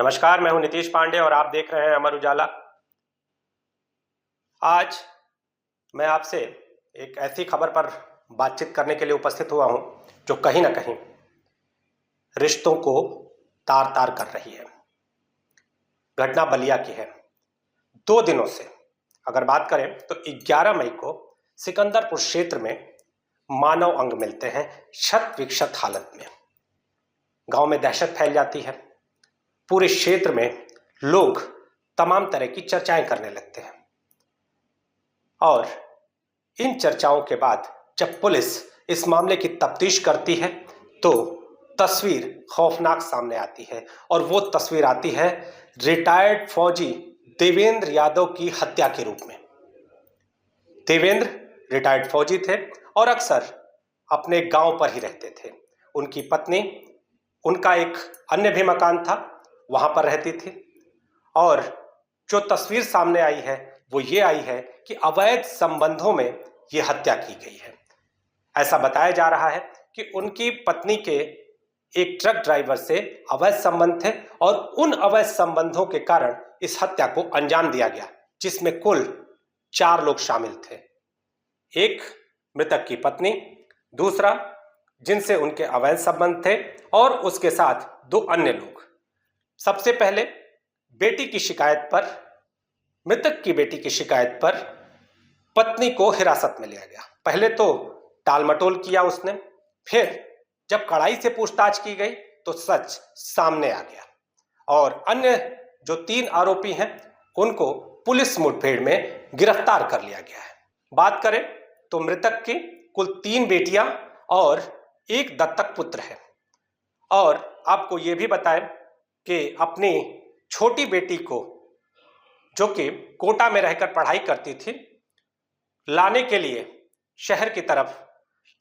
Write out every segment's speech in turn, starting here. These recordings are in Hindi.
नमस्कार, मैं हूं नीतीश पांडे और आप देख रहे हैं अमर उजाला। आज मैं आपसे एक ऐसी खबर पर बातचीत करने के लिए उपस्थित हुआ हूं जो कहीं ना कहीं रिश्तों को तार तार कर रही है। घटना बलिया की है। 2 दिनों से अगर बात करें तो 11 मई को सिकंदरपुर क्षेत्र में मानव अंग मिलते हैं क्षत विक्षत हालत में। गांव में दहशत फैल जाती है। पूरे क्षेत्र में लोग तमाम तरह की चर्चाएं करने लगते हैं और इन चर्चाओं के बाद जब पुलिस इस मामले की तफ्तीश करती है तो तस्वीर खौफनाक सामने आती है और वो तस्वीर आती है रिटायर्ड फौजी देवेंद्र यादव की हत्या के रूप में। देवेंद्र रिटायर्ड फौजी थे और अक्सर अपने गांव पर ही रहते थे। उनकी पत्नी, उनका एक अन्य भी मकान था, वहां पर रहती थी और जो तस्वीर सामने आई है वो ये आई है कि अवैध संबंधों में ये हत्या की गई है। ऐसा बताया जा रहा है कि उनकी पत्नी के एक ट्रक ड्राइवर से अवैध संबंध थे और उन अवैध संबंधों के कारण इस हत्या को अंजाम दिया गया, जिसमें कुल 4 लोग शामिल थे। एक मृतक की पत्नी, दूसरा जिनसे उनके अवैध संबंध थे और उसके साथ 2 अन्य लोग। सबसे पहले बेटी की शिकायत पर, मृतक की बेटी की शिकायत पर पत्नी को हिरासत में लिया गया। पहले तो टालमटोल किया उसने, फिर जब कड़ाई से पूछताछ की गई तो सच सामने आ गया और अन्य जो 3 आरोपी हैं उनको पुलिस मुठभेड़ में गिरफ्तार कर लिया गया है। बात करें तो मृतक की कुल 3 बेटियां और एक दत्तक पुत्र है और आपको यह भी बताएं कि अपनी छोटी बेटी को, जो कि कोटा में रहकर पढ़ाई करती थी, लाने के लिए शहर की तरफ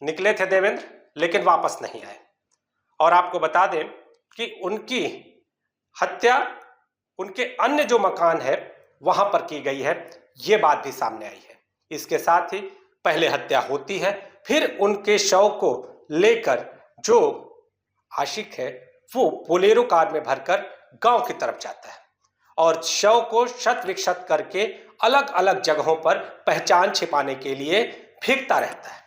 निकले थे देवेंद्र, लेकिन वापस नहीं आए। और आपको बता दें कि उनकी हत्या उनके अन्य जो मकान है वहां पर की गई है, ये बात भी सामने आई है। इसके साथ ही पहले हत्या होती है, फिर उनके शव को लेकर जो आशिक है वो बोलेरो कार में भरकर गांव की तरफ जाता है और शव को शत विक्षत करके अलग अलग जगहों पर पहचान छिपाने के लिए फेंकता रहता है।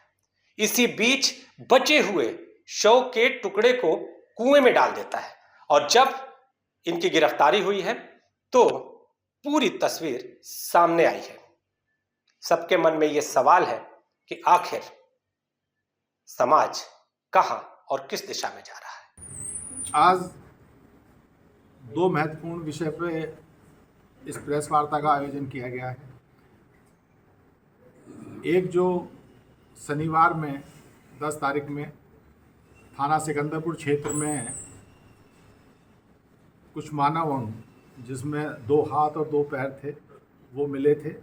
इसी बीच बचे हुए शव के टुकड़े को कुएं में डाल देता है और जब इनकी गिरफ्तारी हुई है तो पूरी तस्वीर सामने आई है। सबके मन में यह सवाल है कि आखिर समाज कहां और किस दिशा में जा रहा है। आज 2 महत्वपूर्ण विषय पर इस प्रेस वार्ता का आयोजन किया गया है। एक जो शनिवार में 10 तारीख में थाना सिकंदरपुर क्षेत्र में कुछ मानव अंग जिसमें 2 हाथ और 2 पैर थे वो मिले थे।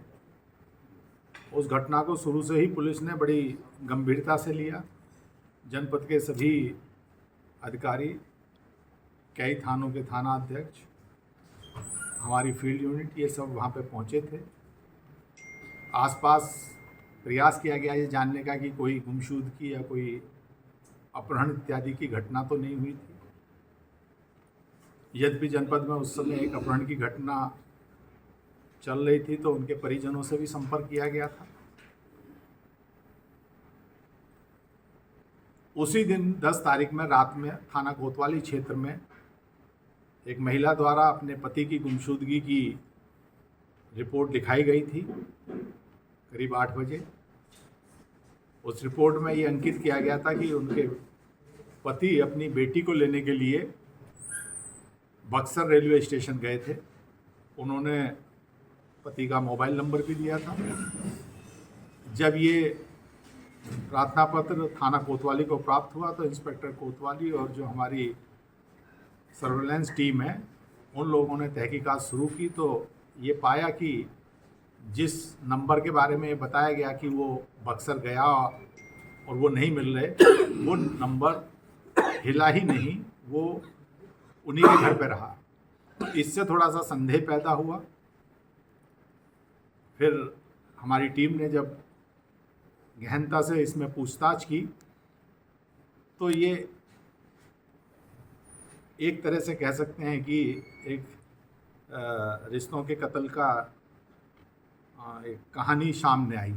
उस घटना को शुरू से ही पुलिस ने बड़ी गंभीरता से लिया। जनपद के सभी अधिकारी, कई थानों के थाना अध्यक्ष, हमारी फील्ड यूनिट, ये सब वहाँ पे पहुँचे थे। आसपास प्रयास किया गया ये जानने का कि कोई गुमशुदगी या कोई अपहरण इत्यादि की घटना तो नहीं हुई थी। यद्यपि जनपद में उस समय एक अपहरण की घटना चल रही थी तो उनके परिजनों से भी संपर्क किया गया था। उसी दिन 10 तारीख में रात में थाना कोतवाली क्षेत्र में एक महिला द्वारा अपने पति की गुमशुदगी की रिपोर्ट लिखाई गई थी करीब 8 बजे। उस रिपोर्ट में ये अंकित किया गया था कि उनके पति अपनी बेटी को लेने के लिए बक्सर रेलवे स्टेशन गए थे। उन्होंने पति का मोबाइल नंबर भी दिया था। जब ये प्रार्थना पत्र थाना कोतवाली को प्राप्त हुआ तो इंस्पेक्टर कोतवाली और जो हमारी सर्वेलेंस टीम है उन लोगों ने तहकीकात शुरू की तो ये पाया कि जिस नंबर के बारे में बताया गया कि वो बक्सर गया और वो नहीं मिल रहे, वो नंबर हिला ही नहीं, वो उन्हीं के घर पे रहा। तो इससे थोड़ा सा संदेह पैदा हुआ। फिर हमारी टीम ने जब गहनता से इसमें पूछताछ की तो ये एक तरह से कह सकते हैं कि एक रिश्तों के कत्ल का एक कहानी सामने आई।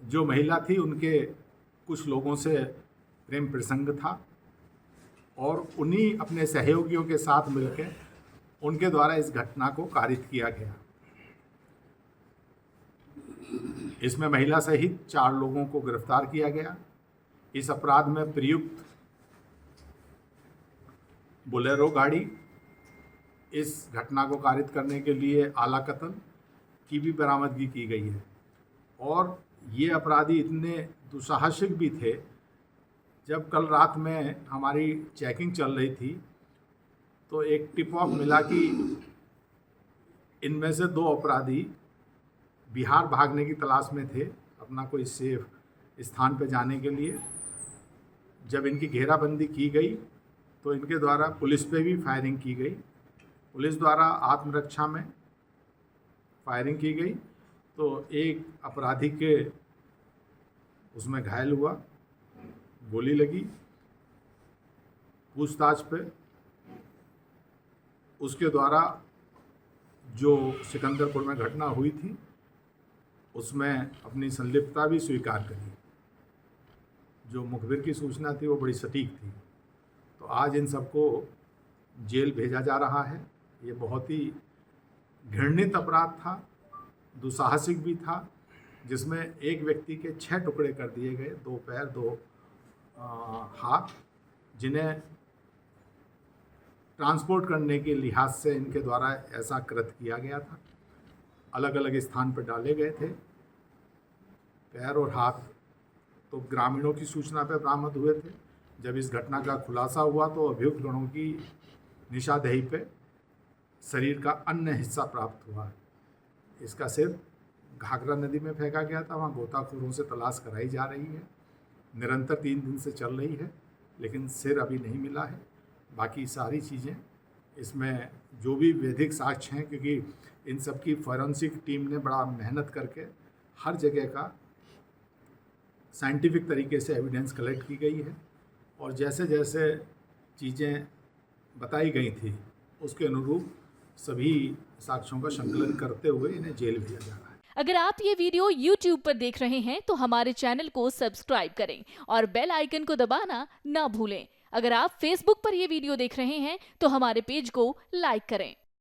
जो महिला थी उनके कुछ लोगों से प्रेम प्रसंग था और उन्हीं अपने सहयोगियों के साथ मिलकर उनके द्वारा इस घटना को कारित किया गया। इसमें महिला सहित 4 लोगों को गिरफ्तार किया गया। इस अपराध में प्रयुक्त बोलेरो गाड़ी, इस घटना को कारित करने के लिए आला कत्ल की भी बरामदगी की गई है। और ये अपराधी इतने दुस्साहसिक भी थे, जब कल रात में हमारी चेकिंग चल रही थी तो एक टिप ऑफ मिला कि इनमें से 2 अपराधी बिहार भागने की तलाश में थे, अपना कोई सेफ स्थान पर जाने के लिए। जब इनकी घेराबंदी की गई तो इनके द्वारा पुलिस पे भी फायरिंग की गई। पुलिस द्वारा आत्मरक्षा में फायरिंग की गई तो एक अपराधी के उसमें घायल हुआ, गोली लगी। पूछताछ पे उसके द्वारा जो सिकंदरपुर में घटना हुई थी उसमें अपनी संलिप्तता भी स्वीकार करी। जो मुखबिर की सूचना थी वो बड़ी सटीक थी। तो आज इन सबको जेल भेजा जा रहा है। ये बहुत ही घृणित अपराध था, दुस्साहसिक भी था, जिसमें एक व्यक्ति के 6 टुकड़े कर दिए गए, 2 पैर 2 हाथ, जिन्हें ट्रांसपोर्ट करने के लिहाज से इनके द्वारा ऐसा कृत्य किया गया था। अलग अलग स्थान पर डाले गए थे। पैर और हाथ तो ग्रामीणों की सूचना पर बरामद हुए थे। जब इस घटना का खुलासा हुआ तो अभियुक्त गणों की निशानदेही पे शरीर का अन्य हिस्सा प्राप्त हुआ। इसका सिर घाघरा नदी में फेंका गया था। वहाँ गोताखोरों से तलाश कराई जा रही है, निरंतर 3 दिन से चल रही है, लेकिन सिर अभी नहीं मिला है। बाकी सारी चीज़ें इसमें जो भी वैधिक साक्ष्य हैं, क्योंकि इन सब की फॉरेंसिक टीम ने बड़ा मेहनत करके हर जगह का साइंटिफिक तरीके से एविडेंस कलेक्ट की गई है और जैसे जैसे चीज़ें बताई गई थी उसके अनुरूप सभी साक्ष्यों का संकलन करते हुए इन्हें जेल भेजा जा रहा है। अगर आप ये वीडियो YouTube पर देख रहे हैं तो हमारे चैनल को सब्सक्राइब करें और बेल आइकन को दबाना ना भूलें। अगर आप Facebook पर ये वीडियो देख रहे हैं तो हमारे पेज को लाइक करें।